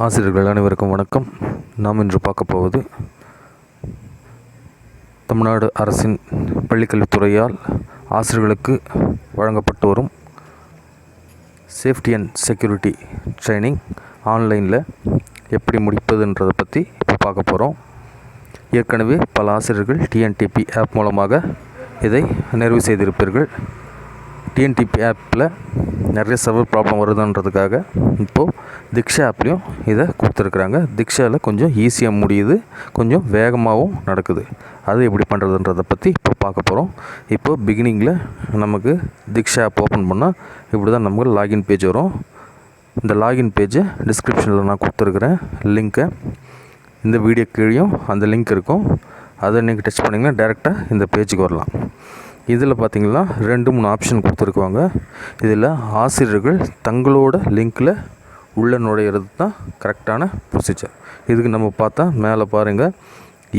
ஆசிரியர்கள் அனைவருக்கும் வணக்கம். நாம் இன்று பார்க்க போவது தமிழ்நாடு அரசின் பள்ளிக்கல்வித்துறையால் ஆசிரியர்களுக்கு வழங்கப்பட்டு வரும் சேஃப்டி அண்ட் செக்யூரிட்டி ட்ரைனிங் ஆன்லைனில் எப்படி முடிப்பதுன்றதை பற்றி இப்போ பார்க்க போகிறோம். ஏற்கனவே பல ஆசிரியர்கள் டிஎன்டிபி ஆப் மூலமாக இதை நிறைவு செய்திருப்பீர்கள். டிஎன்டிபி ஆப்பில் நிறைய சர்வர் ப்ராப்ளம் வருதுன்றதுக்காக இப்போது திக்ஷா ஆப்லேயும் இதை கொடுத்துருக்குறாங்க. திக்ஷாவில் கொஞ்சம் ஈஸியாக முடியுது, கொஞ்சம் வேகமாகவும் நடக்குது. அது எப்படி பண்ணுறதுன்றதை பற்றி இப்போ பார்க்க போகிறோம். இப்போது பிகினிங்கில் நமக்கு திக்ஷா ஆப் ஓப்பன் பண்ணால் இப்படி தான் நமக்கு லாகின் பேஜ் வரும். இந்த லாகின் பேஜை டிஸ்கிரிப்ஷனில் நான் கொடுத்துருக்குறேன் லிங்க்கை. இந்த வீடியோ கீழேயும் அந்த லிங்க் இருக்கும். அதை நீங்கள் டச் பண்ணிங்கன்னா டேரெக்டாக இந்த பேஜுக்கு வரலாம். இதில் பார்த்திங்கன்னா 2-3 ஆப்ஷன் கொடுத்துருக்குவாங்க. இதில் ஆசிரியர்கள் தங்களோட லிங்க்கில் உள்ள நுழையிறது தான் கரெக்டான ப்ரொசீஜர். இதுக்கு நம்ம பார்த்தா மேலே பாருங்கள்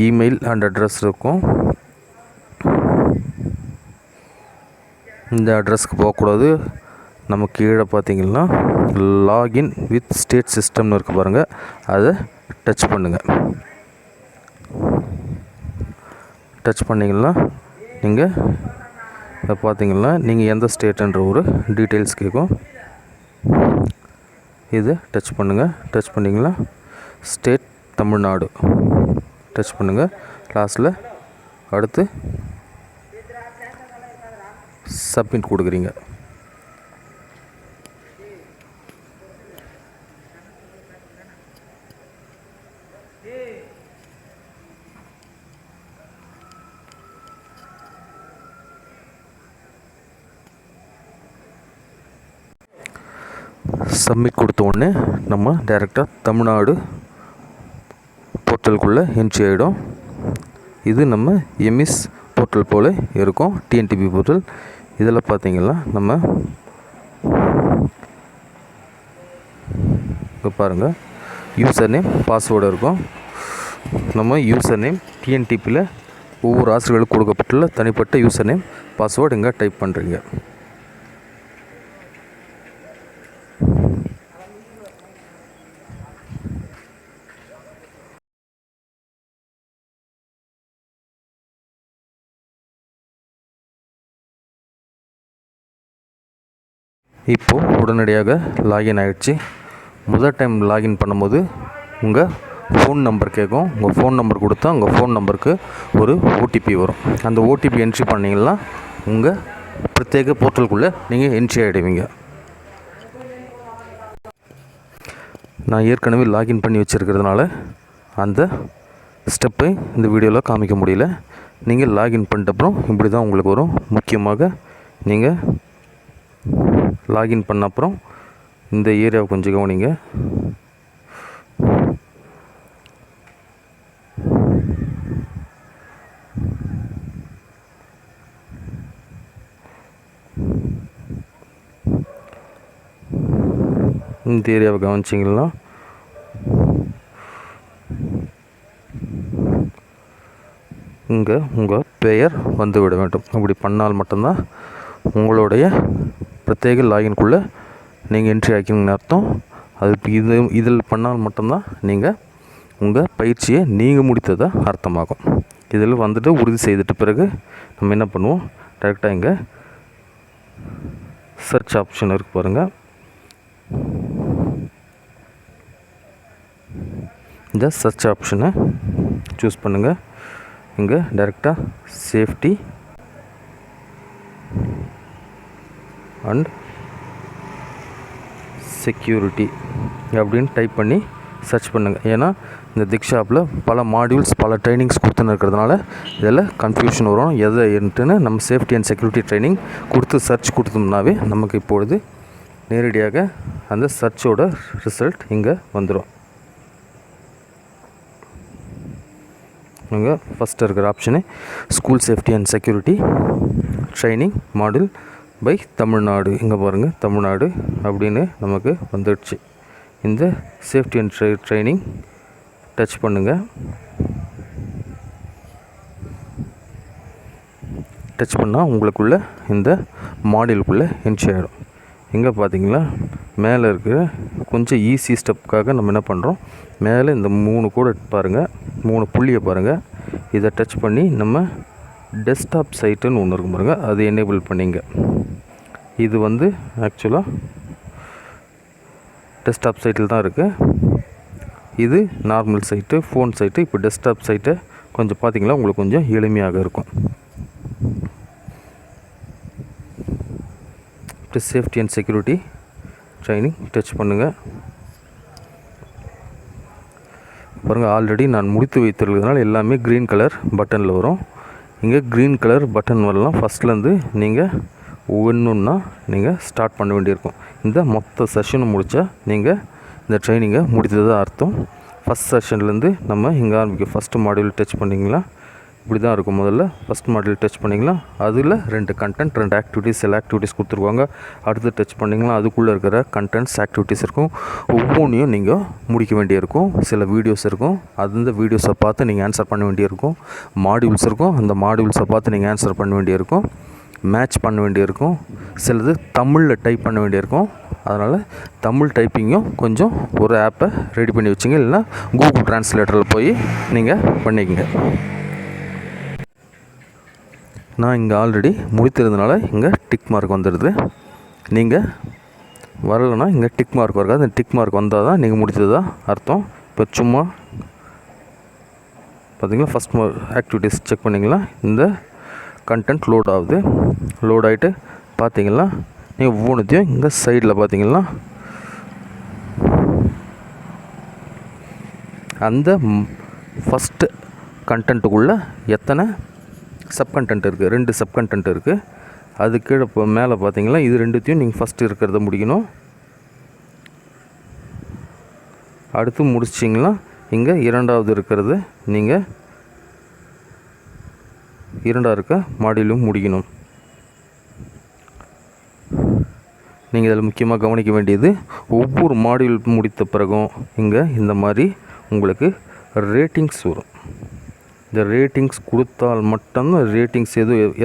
இமெயில் அண்ட் அட்ரஸ் இருக்கும். இந்த அட்ரஸ்க்கு போகக்கூடாது. நம்ம கீழே பார்த்திங்கன்னா லாகின் வித் ஸ்டேட் சிஸ்டம்னு இருக்குது பாருங்கள், அதை டச் பண்ணுங்கள். டச் பண்ணிங்கன்னா நீங்கள் அதை பார்த்திங்கன்னா நீங்கள் எந்த ஸ்டேட்டுன்ற ஒரு டீட்டெயில்ஸ் கேட்கும். இது டச் பண்ணுங்கள். டச் பண்ணிங்கன்னா ஸ்டேட் தமிழ்நாடு டச் பண்ணுங்கள். லாஸ்ட்டில் அடுத்து சப்மிட் கொடுக்குறீங்க. சப்மிட் கொடுத்த உடனே நம்ம டைரெக்டாக தமிழ்நாடு போர்ட்டலுக்குள்ளே என்ட்ரி ஆகிடும். இது நம்ம எம்இஸ் போர்ட்டல் போல் இருக்கும், டிஎன்டிபி போர்ட்டல். இதில் பார்த்திங்கன்னா நம்ம இப்போ பாருங்கள் யூசர் நேம் பாஸ்வேர்டு இருக்கும். நம்ம யூசர் நேம் டிஎன்டிபியில் ஒவ்வொரு ஆசிரியர்களுக்கு கொடுக்கப்பட்டுள்ள தனிப்பட்ட யூசர் நேம் பாஸ்வேர்டு இங்கே டைப் பண்ணுறீங்க. இப்போது உடனடியாக லாகின் ஆகிடுச்சு. முதல் டைம் லாகின் பண்ணும்போது உங்கள் ஃபோன் நம்பர் கேட்கும். உங்கள் ஃபோன் நம்பர் கொடுத்தா உங்கள் ஃபோன் நம்பருக்கு ஒரு ஓடிபி வரும். அந்த ஓடிபி என்ட்ரி பண்ணிங்கன்னா உங்கள் பிரத்யேக போர்ட்டலுக்குள்ளே நீங்கள் என்ட்ரி ஆகிடுவீங்க. நான் ஏற்கனவே லாகின் பண்ணி வச்சுருக்கிறதுனால அந்த ஸ்டெப்பை இந்த வீடியோவில் காமிக்க முடியல. நீங்கள் லாகின் பண்ணிட்ட அப்புறம் இப்படி தான் உங்களுக்கு வரும். முக்கியமாக நீங்கள் லாகின் பண்ண அப்புறம் இந்த ஏரியாவை கொஞ்சம் கவனிங்க. இந்த ஏரியாவை கவனிச்சிங்கன்னா இங்கே உங்கள் பெயர் வந்துவிட வேண்டும். அப்படி பண்ணால் மட்டும்தான் உங்களுடைய பிரத்யேக லாகின்குள்ளே நீங்கள் என்ட்ரி ஆக்கிங்கன்னு அர்த்தம். அது இதில் பண்ணால் மட்டும்தான் நீங்கள் உங்கள் பயிற்சியை நீங்கள் முடித்ததாக அர்த்தமாகும். இதில் வந்துட்டு உறுதி செய்துட்ட பிறகு நம்ம என்ன பண்ணுவோம், டேரெக்டாக இங்கே சர்ச் ஆப்ஷன் இருக்குது பாருங்கள். இந்த சர்ச் ஆப்ஷனை சூஸ் பண்ணுங்கள். இங்கே டேரெக்டாக சேஃப்டி அண்ட் செக்யூரிட்டி அப்படின்னு டைப் பண்ணி சர்ச் பண்ணுங்கள். ஏன்னா இந்த திக்ஷாப்பில் பல மாடியூல்ஸ் பல ட்ரைனிங்ஸ் கொடுத்துன்னு இருக்கிறதுனால இதில் கன்ஃபியூஷன் வரும். எதை என்னட்டுன்னு நம்ம சேஃப்டி அண்ட் செக்யூரிட்டி ட்ரைனிங் கொடுத்து சர்ச் கொடுத்தோம்னாவே நமக்கு இப்பொழுது நேரடியாக அந்த சர்ச்சோட ரிசல்ட் இங்கே வந்துடும். இங்கே ஃபஸ்ட்டு இருக்கிற option school safety and security training module by Tamil Nadu. இங்கே பாருங்கள் தமிழ்நாடு அப்படின்னு நமக்கு வந்துடுச்சு. இந்த சேஃப்டி அண்ட் ட்ரைனிங் டச் பண்ணுங்கள். டச் பண்ணால் உங்களுக்குள்ளே இந்த மாடியூலுக்குள்ளே என்ட்ரி ஆகிடும். இங்கே பார்த்தீங்களா மேலே இருக்கிற கொஞ்சம் ஈஸி ஸ்டெப்புக்காக நம்ம என்ன பண்ணுறோம், மேலே இந்த 3 கோடு பாருங்கள், 3 புள்ளியை பாருங்கள். இதை டச் பண்ணி நம்ம டெஸ்க்டாப் சைட்டுன்னு ஒன்று இருக்கும் பாருங்கள், அது எனேபிள் பண்ணிங்க. இது வந்து ஆக்சுவலாக டெஸ்க்டாப் சைட்டில் தான் இருக்குது. இது நார்மல் சைட்டு, ஃபோன் சைட்டு. இப்போ டெஸ்க்டாப் சைட்டை கொஞ்சம் பார்த்திங்களா உங்களுக்கு கொஞ்சம் எளிமையாக இருக்கும். Safety and security training touch பண்ணுங்கள். பாருங்கள், ஆல்ரெடி நான் முடித்து வைத்திருக்கிறதுனால எல்லாமே க்ரீன் கலர் பட்டனில் வரும். இங்கே க்ரீன் கலர் பட்டன் வரலாம். ஃபஸ்ட்லேருந்து நீங்கள் ஒவ்வொன்றா நீங்கள் ஸ்டார்ட் பண்ண வேண்டியிருக்கும். இந்த மொத்த செஷனும் முடித்தா நீங்கள் இந்த ட்ரைனிங்கை முடித்ததாக அர்த்தம். ஃபஸ்ட் செஷன்லேருந்து நம்ம இங்கே ஆரம்பிக்கும். ஃபஸ்ட்டு மாடியூல் டச் பண்ணிங்களா, இப்படி தான் இருக்கும். முதல்ல ஃபஸ்ட் மாடியூல் டச் பண்ணிங்களா, அதில் 2 கண்டென்ட், 2 ஆக்டிவிட்டீஸ், சில ஆக்டிவிட்டீஸ் கொடுத்துருவாங்க. அடுத்து டச் பண்ணிங்களா, அதுக்குள்ளே இருக்கிற கண்டென்ட்ஸ், ஆக்டிவிட்டீஸ் இருக்கும். ஒவ்வொன்றையும் நீங்கள் முடிக்க வேண்டியிருக்கும். சில வீடியோஸ் இருக்கும், அந்த வீடியோஸை பார்த்து நீங்கள் ஆன்சர் பண்ண வேண்டியிருக்கும். மாடியூல்ஸ் இருக்கும், அந்த மாடியூல்ஸை பார்த்து நீங்கள் ஆன்சர் பண்ண வேண்டியிருக்கும். மேட்ச் பண்ண வேண்டியிருக்கும். சிலது தமிழில் டைப் பண்ண வேண்டியிருக்கும். அதனால் தமிழ் டைப்பிங்கும் கொஞ்சம் ஒரு ஆப்பை ரெடி பண்ணி வச்சுங்க, இல்லைனா கூகுள் ட்ரான்ஸ்லேட்டரில் போய் நீங்கள் பண்ணிக்கங்க. நான் இங்கே ஆல்ரெடி முடித்திருந்தனால இங்கே டிக் மார்க் வந்துடுது. நீங்கள் வரலைன்னா இங்கே டிக் மார்க் வராது. அந்த டிக் மார்க் வந்தால் தான் நீங்கள் முடித்ததா அர்த்தம். இப்போ சும்மா பார்த்திங்களா, ஃபஸ்ட் ஆக்டிவிட்டீஸ் செக் பண்ணிங்களா, இந்த கண்டென்ட் லோட் ஆகுது. லோட் ஆகிட்டு பார்த்திங்கன்னா நீங்கள் ஒவ்வொன்றுத்தையும் இங்கே சைடில் பார்த்திங்கன்னா அந்த ஃபஸ்ட்டு கண்டென்ட்டுக்குள்ளே எத்தனை சப்கண்டென்ட் இருக்குது, 2 சப்கண்டென்ட் இருக்குது. அது கீழே இப்போ மேலே பார்த்தீங்கன்னா இது 2த்தையும் நீங்கள் ஃபஸ்ட்டு இருக்கிறத முடிக்கணும். அடுத்து முடிச்சிங்களா, இங்கே 2வது இருக்கிறது நீங்கள் 2வது இருக்க மாடியூலும் முடிக்கணும். நீங்கள் இதில் முக்கியமாக கவனிக்க வேண்டியது, ஒவ்வொரு மாடியூல் முடித்த பிறகும் இங்கே இந்த மாதிரி உங்களுக்கு ரேட்டிங்ஸ் வரும். இந்த ரேட்டிங்ஸ் கொடுத்தால் மட்டும்தான் ரேட்டிங்ஸ்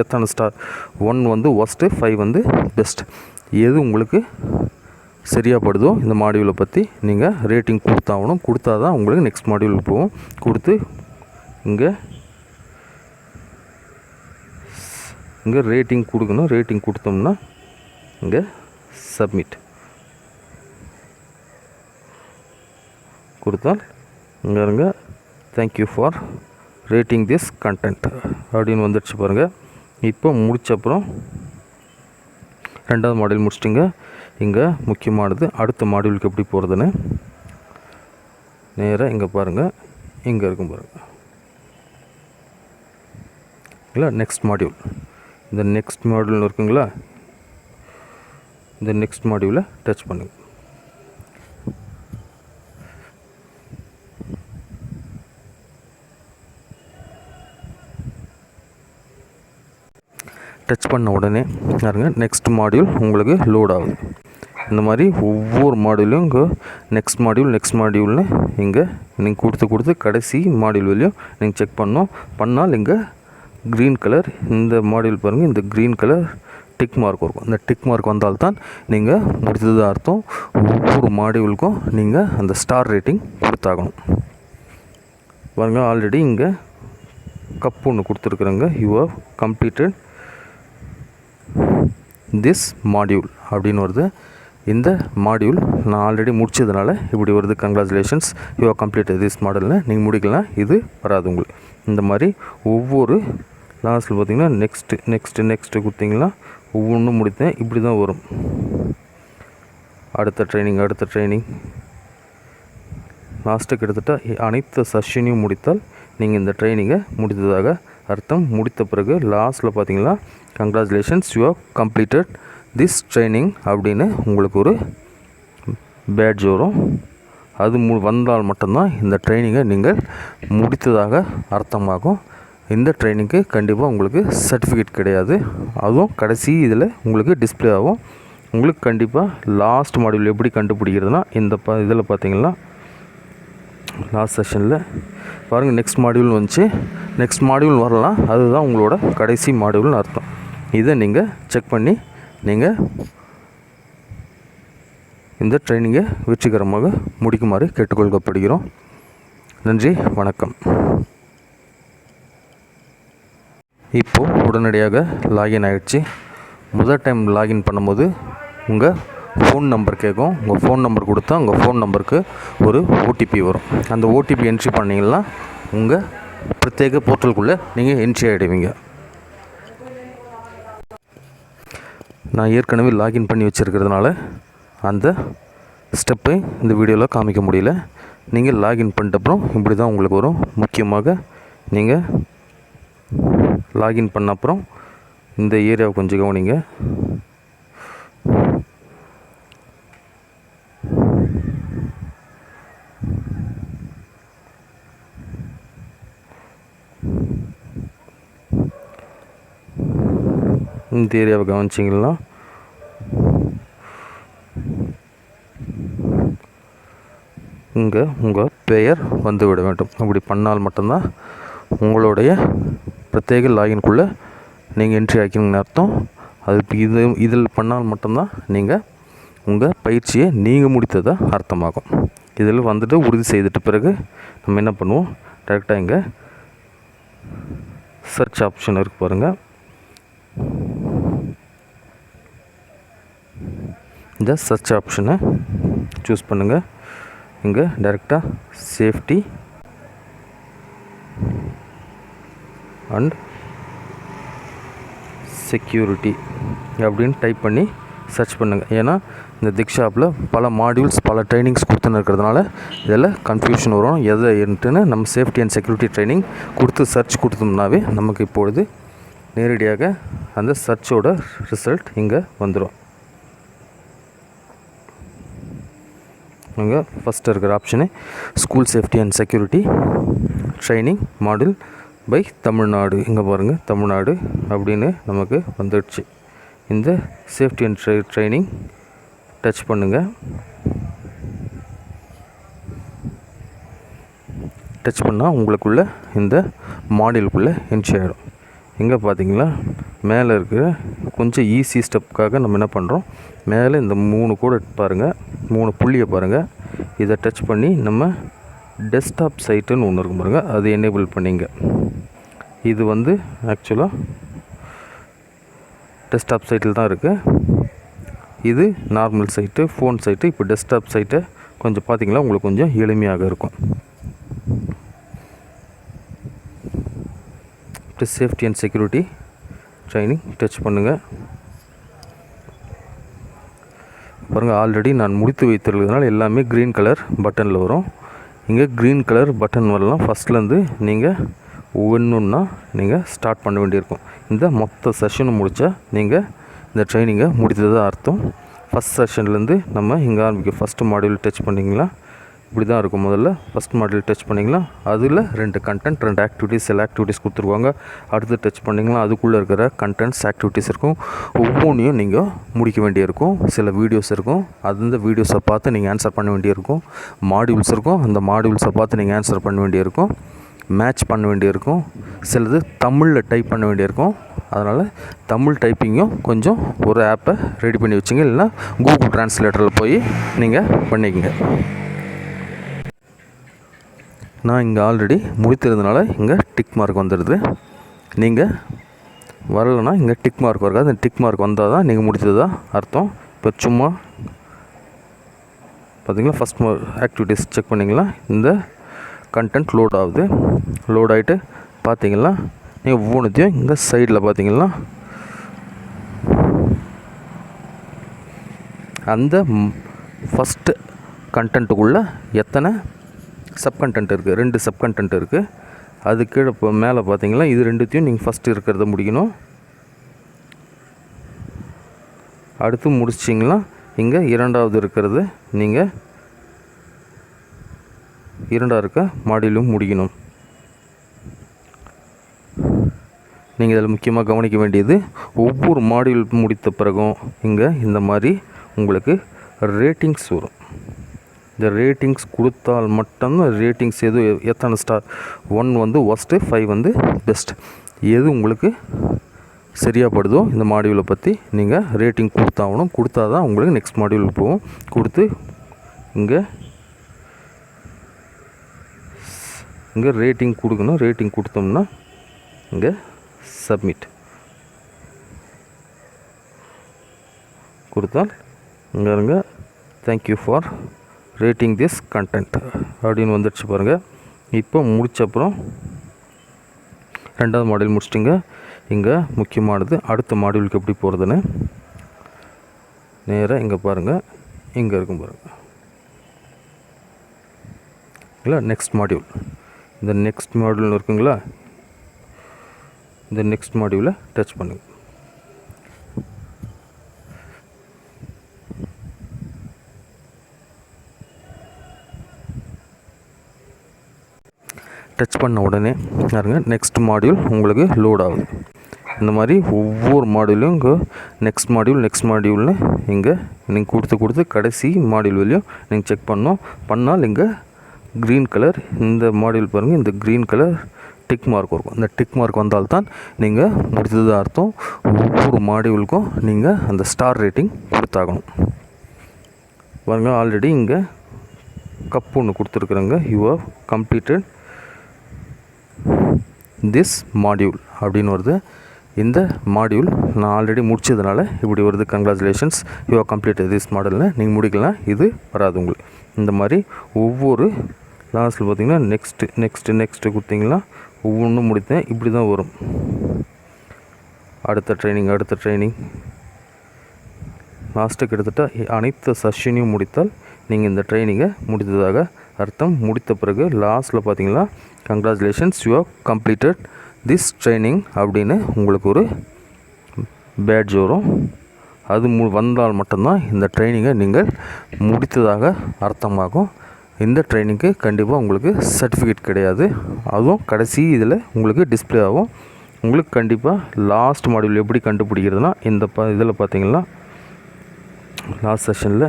எத்தனை ஸ்டார், 1 வந்து ஒஸ்ட்டு, 5 வந்து பெஸ்ட், எது உங்களுக்கு சரியாகப்படுதோ இந்த மாடியூலை பற்றி நீங்கள் ரேட்டிங் கொடுத்தாகணும். கொடுத்தா தான் உங்களுக்கு நெக்ஸ்ட் மாடியூலுக்கு போகும். கொடுத்து இங்கே ரேட்டிங் கொடுக்கணும். ரேட்டிங் கொடுத்தோம்னா இங்கே சப்மிட் கொடுத்தால் இங்கே இருங்க, thank you for rating this content அப்படின்னு வந்துடுச்சு பாருங்கள். இப்போ முடிச்சப்புறம் 2வது மாடியூல் முடிச்சிட்டிங்க. இங்கே முக்கியமானது அடுத்த மாடியூலுக்கு எப்படி போகிறதுன்னு நேராக இங்கே பாருங்கள், இங்கே இருக்கும் பாருங்கள் இல்லை, நெக்ஸ்ட் மாடியூல். இந்த நெக்ஸ்ட் மாடியூல் இருக்குங்களா, இந்த நெக்ஸ்ட் மாடியூலை டச் பண்ணுங்கள். டச் பண்ண உடனே பாருங்க நெக்ஸ்ட் மாடியூல் உங்களுக்கு லோட் ஆகுது. இந்த மாதிரி ஒவ்வொரு மாடியூலையும் இங்கே நெக்ஸ்ட் மாடியூல்னு இங்கே நீங்கள் கொடுத்து கடைசி மாடியூல் வரையும் நீங்கள் செக் பண்ணால் இங்கே க்ரீன் கலர் இந்த மாடியூல் பாருங்கள், இந்த க்ரீன் கலர் டிக் மார்க் இருக்கும். இந்த டிக் மார்க் வந்தால்தான் நீங்கள் முடித்தது அர்த்தம். ஒவ்வொரு மாடியூலுக்கும் நீங்கள் அந்த ஸ்டார் ரேட்டிங் கொடுத்தாகணும். பாருங்கள், ஆல்ரெடி இங்கே கப் ஒன்று கொடுத்துருக்குறேங்க. You have completed this module அப்படின்னு வருது. இந்த மாடியூல் நான் ஆல்ரெடி முடிச்சதுனால இப்படி வருது. Congratulations, you have completed this மாடல்னு நீங்கள் முடிக்கலாம். இது வராது உங்களுக்கு. இந்த மாதிரி ஒவ்வொரு லாஸ்ட்டில் பார்த்திங்கன்னா நெக்ஸ்ட்டு கொடுத்திங்கன்னா ஒவ்வொன்றும் முடித்தேன். இப்படி தான் வரும். அடுத்த ட்ரைனிங் லாஸ்ட்டு கிட்டத்தட்ட அனைத்து செஷனையும் முடித்தால் நீங்கள் இந்த ட்ரைனிங்கை முடித்ததாக அர்த்தம். முடித்த பிறகு லாஸ்ட்டில் பார்த்தீங்கன்னா congratulations, you have completed this training அப்படின்னு உங்களுக்கு ஒரு பேட்ஜ் வரும். அது வந்தால் மட்டும்தான் இந்த ட்ரைனிங்கை நீங்கள் முடித்ததாக அர்த்தமாகும். இந்த ட்ரைனிங்க்கு கண்டிப்பாக உங்களுக்கு சர்டிஃபிகேட் கிடையாது. அதுவும் கடைசி இதில் உங்களுக்கு டிஸ்பிளே ஆகும். உங்களுக்கு கண்டிப்பாக லாஸ்ட் மாடியூல் எப்படி கண்டுபிடிக்கிறதுனா இந்த இதில் பார்த்தீங்கன்னா லாஸ்ட் செஷனில் பாருங்கள் நெக்ஸ்ட் மாடியூல் வந்துச்சு. நெக்ஸ்ட் மாடியூல் வரலாம், அதுதான் உங்களோட கடைசி மாடியூல்னு அர்த்தம். இதை நீங்கள் செக் பண்ணி நீங்கள் இந்த ட்ரைனிங்கை வெற்றிகரமாக முடிக்குமாறு கேட்டுக்கொள்ளப்படுகிறோம். நன்றி, வணக்கம். இப்போது உடனடியாக லாகின் ஆகிடுச்சு. முதல் டைம் லாகின் பண்ணும்போது உங்கள் ஃபோன் நம்பர் கேட்கும். உங்கள் ஃபோன் நம்பர் கொடுத்தா உங்கள் ஃபோன் நம்பருக்கு ஒரு ஓடிபி வரும். அந்த ஓடிபி என்ட்ரி பண்ணிங்கன்னா உங்கள் பிரத்யேக போர்ட்டலுக்குள்ளே நீங்கள் என்ட்ரி ஆகிடுவீங்க. நான் ஏற்கனவே லாகின் பண்ணி வச்சுருக்கிறதுனால அந்த ஸ்டெப்பை இந்த வீடியோவில் காமிக்க முடியல. நீங்கள் லாகின் பண்ணிட்ட அப்புறம் இப்படி தான் உங்களுக்கு வரும். முக்கியமாக நீங்கள் லாகின் பண்ண அப்புறம் இந்த ஏரியாவை கொஞ்சம் கவனிங்க. இந்த ஏரியாவை கவனிச்சிங்கன்னா இங்கே உங்கள் பெயர் வந்துவிட வேண்டும். அப்படி பண்ணால் மட்டும்தான் உங்களுடைய பிரத்யேக லாகின்குள்ளே நீங்கள் என்ட்ரி ஆக்கிங்கன்னு அர்த்தம். அது இதில் பண்ணால் மட்டும்தான் நீங்கள் உங்கள் பயிற்சியை நீங்கள் முடித்ததாக அர்த்தமாகும். இதில் வந்துட்டு உறுதி செய்துட்ட பிறகு நம்ம என்ன பண்ணுவோம், டேரெக்டாக இங்கே சர்ச் ஆப்ஷன் இருக்குது பாருங்கள். இந்த சர்ச் ஆப்ஷனை சூஸ் பண்ணுங்கள். இங்கே டைரெக்டாக சேஃப்டி அண்ட் செக்யூரிட்டி அப்படின்னு டைப் பண்ணி சர்ச் பண்ணுங்கள். ஏன்னா இந்த திக்ஷாப்பில் பல மாடியூல்ஸ் பல ட்ரைனிங்ஸ் கொடுத்துன்னு இருக்கிறதுனால இதில் கன்ஃபியூஷன் வரும். எதை என்னட்டுன்னு நம்ம சேஃப்டி அண்ட் செக்யூரிட்டி ட்ரைனிங் கொடுத்து சர்ச் கொடுத்தோம்னாவே நமக்கு இப்பொழுது நேரடியாக அந்த சர்ச்சோட ரிசல்ட் இங்கே வந்துடும். இங்கே ஃபஸ்ட்டு இருக்கிற option school safety and security training module by Tamil Nadu. இங்கே பாருங்கள், தமிழ்நாடு அப்படின்னு நமக்கு வந்துடுச்சு. இந்த சேஃப்டி அண்ட் ட்ரைனிங் டச் பண்ணுங்கள். டச் பண்ணால் உங்களுக்குள்ளே இந்த மாடியூலுக்குள்ளே என்ட்ரி ஆகிடும். இங்கே பார்த்தீங்களா, மேலே இருக்கிற கொஞ்சம் ஈஸி ஸ்டெப்புக்காக நம்ம என்ன பண்ணுறோம், மேலே இந்த 3 கூட பாருங்கள், 3 புள்ளியை பாருங்கள். இதை டச் பண்ணி நம்ம டெஸ்க்டாப் சைட்டுன்னு ஒன்று இருக்கும் பாருங்கள், அது எனேபிள் பண்ணிங்க. இது வந்து ஆக்சுவலாக டெஸ்க்டாப் சைட்டில் தான் இருக்குது. இது நார்மல் சைட்டு, ஃபோன் சைட்டு. இப்போ டெஸ்க்டாப் சைட்டை கொஞ்சம் பார்த்திங்களா உங்களுக்கு கொஞ்சம் எளிமையாக இருக்கும். Safety and security training touch பண்ணுங்கள். பாருங்கள், ஆல்ரெடி நான் முடித்து வைத்திருக்கிறதுனால எல்லாமே க்ரீன் கலர் பட்டனில் வரும். இங்கே க்ரீன் கலர் பட்டன் வரலாம். ஃபஸ்ட்லேருந்து நீங்கள் ஒவ்வொன்றா நீங்கள் ஸ்டார்ட் பண்ண வேண்டியிருக்கும். இந்த மொத்த செஷனும் முடித்தா நீங்கள் இந்த ட்ரைனிங்கை முடித்ததாக அர்த்தம். ஃபஸ்ட் செஷன்லேருந்து நம்ம இங்கே ஆரம்பிக்கும். ஃபஸ்ட்டு மாடியூல் டச் பண்ணிங்களா, இப்படி தான் இருக்கும். முதல்ல ஃபஸ்ட் மாடியூல் டச் பண்ணிங்களா, அதில் 2 கண்டென்ட் 2 ஆக்டிவிட்டீஸ் சில ஆக்டிவிட்டீஸ் கொடுத்துருவாங்க. அடுத்து டச் பண்ணிங்களா, அதுக்குள்ளே இருக்கிற கண்டென்ட்ஸ் ஆக்டிவிட்டீஸ் இருக்கும். ஒவ்வொன்றையும் நீங்கள் முடிக்க வேண்டியிருக்கும். சில வீடியோஸ் இருக்கும், அந்த வீடியோஸை பார்த்து நீங்கள் ஆன்சர் பண்ண வேண்டியிருக்கும். மாடியூல்ஸ் இருக்கும், அந்த மாடியூல்ஸை பார்த்து நீங்கள் ஆன்சர் பண்ண வேண்டியிருக்கும். மேட்ச் பண்ண வேண்டியிருக்கும். சிலது தமிழில் டைப் பண்ண வேண்டியிருக்கும். அதனால் தமிழ் டைப்பிங்கும் கொஞ்சம் ஒரு ஆப்பை ரெடி பண்ணி வச்சுங்க. இல்லைனா கூகுள் ட்ரான்ஸ்லேட்டரில் போய் நீங்கள் பண்ணிக்கங்க. நான் இங்கே ஆல்ரெடி முடித்திருந்தனால இங்கே டிக் மார்க் வந்துடுது. நீங்கள் வரலைன்னா இங்கே டிக் மார்க் வராது. அந்த டிக் மார்க் வந்தால் தான் நீங்கள் முடித்ததா அர்த்தம். இப்போ சும்மா பார்த்தீங்களா, ஃபஸ்ட் ஆக்டிவிட்டீஸ் செக் பண்ணிங்களா, இந்த கண்டென்ட் லோட் ஆகுது. லோட் ஆகிட்டு பார்த்தீங்களா, நீங்கள் ஒவ்வொன்றுத்தையும் இங்கே சைடில் பார்த்தீங்கன்னா அந்த ஃபஸ்ட்டு கண்டென்ட்டுக்குள்ளே எத்தனை சப் கண்டென்ட் இருக்குது, 2 சப் கண்டென்ட் இருக்குது. அது கீழே இப்போ மேலே பார்த்தீங்களா, இது 2த்தையும் நீங்கள் ஃபஸ்ட்டு இருக்கிறத முடிக்கணும். அடுத்து முடிச்சிங்களா, இங்கே 2வது இருக்கிறது நீங்கள் 2வது இருக்க மாடியூலும் முடிக்கணும். நீங்கள் இதில் முக்கியமாக கவனிக்க வேண்டியது, ஒவ்வொரு மாடியூல் முடித்த பிறகும் இங்கே இந்த மாதிரி உங்களுக்கு ரேட்டிங்ஸ் வரும். இந்த ரேட்டிங்ஸ் கொடுத்தால் மட்டும்தான் ரேட்டிங்ஸ் எத்தனை ஸ்டார், 1 வந்து ஒஸ்ட்டு, 5 வந்து பெஸ்ட், எது உங்களுக்கு சரியாக படுதோ இந்த மாடியூலை பற்றி நீங்கள் ரேட்டிங் கொடுத்தாகணும். கொடுத்தா தான் உங்களுக்கு நெக்ஸ்ட் மாடியூலுக்கு போகும். கொடுத்து இங்கே ரேட்டிங் கொடுக்கணும். ரேட்டிங் கொடுத்தோம்னா இங்கே சப்மிட் கொடுத்தால் இங்கே இருங்க thank you for rating this content அப்படின்னு வந்துடுச்சு பாருங்கள். இப்போ முடிச்சப்புறம் 2வது மாடியூல் முடிச்சிட்டிங்க. இங்கே முக்கியமானது அடுத்த மாடியூலுக்கு எப்படி போகிறதுன்னு நேராக இங்கே பாருங்கள். இங்கே இருக்கும் பாருங்கள் இல்லை நெக்ஸ்ட் மாடியூல். இந்த நெக்ஸ்ட் மாடியூல் இருக்குங்களா, இந்த நெக்ஸ்ட் மாடியூலை டச் பண்ணுங்கள். டச் பண்ண உடனே பாருங்க நெக்ஸ்ட் மாடியூல் உங்களுக்கு லோட் ஆகுது. இந்த மாதிரி ஒவ்வொரு மாடியூலையும் இங்கே நெக்ஸ்ட் மாடியூல்னு இங்கே நீங்கள் கொடுத்து கடைசி மாடியூல் வரையும் நீங்கள் செக் பண்ணால் இங்கே க்ரீன் கலர் இந்த மாடியூல் பாருங்கள், இந்த க்ரீன் கலர் டிக் மார்க் இருக்கும். இந்த டிக் மார்க் வந்தால்தான் நீங்கள் முடித்தது அர்த்தம். ஒவ்வொரு மாடியூலுக்கும் நீங்கள் அந்த ஸ்டார் ரேட்டிங் கொடுத்தாகணும். பாருங்கள் ஆல்ரெடி இங்கே கப் ஒன்று கொடுத்துருக்குறேங்க. You have completed this module அப்படின்னு வருது. இந்த மாடியூல் நான் ஆல்ரெடி முடித்ததுனால இப்படி வருது. Congratulations you have completed this மாடல்னு நீங்கள் முடிக்கலாம். இது வராது உங்களுக்கு. இந்த மாதிரி ஒவ்வொரு லாஸ்ட்டில் பார்த்திங்கன்னா நெக்ஸ்ட்டு கொடுத்தீங்கன்னா ஒவ்வொன்றும் முடித்தேன். இப்படி தான் வரும். அடுத்த ட்ரைனிங் லாஸ்ட்டு கிட்டத்தட்ட அனைத்து செஷனையும் முடித்தால் நீங்கள் இந்த ட்ரைனிங்கை முடித்ததாக அர்த்தம். முடித்த பிறகு லாஸ்ட்டில் பார்த்தீங்கன்னா congratulations you have completed this training அப்படின்னு உங்களுக்கு ஒரு பேட்ஜ் வரும். அது வந்தால் மட்டும்தான் இந்த ட்ரைனிங்கை நீங்கள் முடித்ததாக அர்த்தமாகும். இந்த ட்ரைனிங்க்கு கண்டிப்பாக உங்களுக்கு சர்டிஃபிகேட் கிடையாது. அதுவும் கடைசி இதில் உங்களுக்கு டிஸ்பிளே ஆகும். உங்களுக்கு கண்டிப்பாக லாஸ்ட் மாடியூல் எப்படி கண்டுபிடிக்கிறதுனா இந்த இதில் பார்த்தீங்கன்னா லாஸ்ட் செஷனில்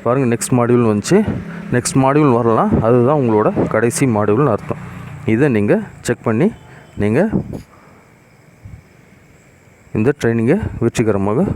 பாருங்கள் நெக்ஸ்ட் மாடியூல் வந்துச்சு. நெக்ஸ்ட் மாடியூல் வரலாம், அதுதான் உங்களோட கடைசி மாடியூல்னு அர்த்தம். இதை நீங்கள் செக் பண்ணி நீங்கள் இந்த ட்ரைனிங்கை வெற்றிகரமாக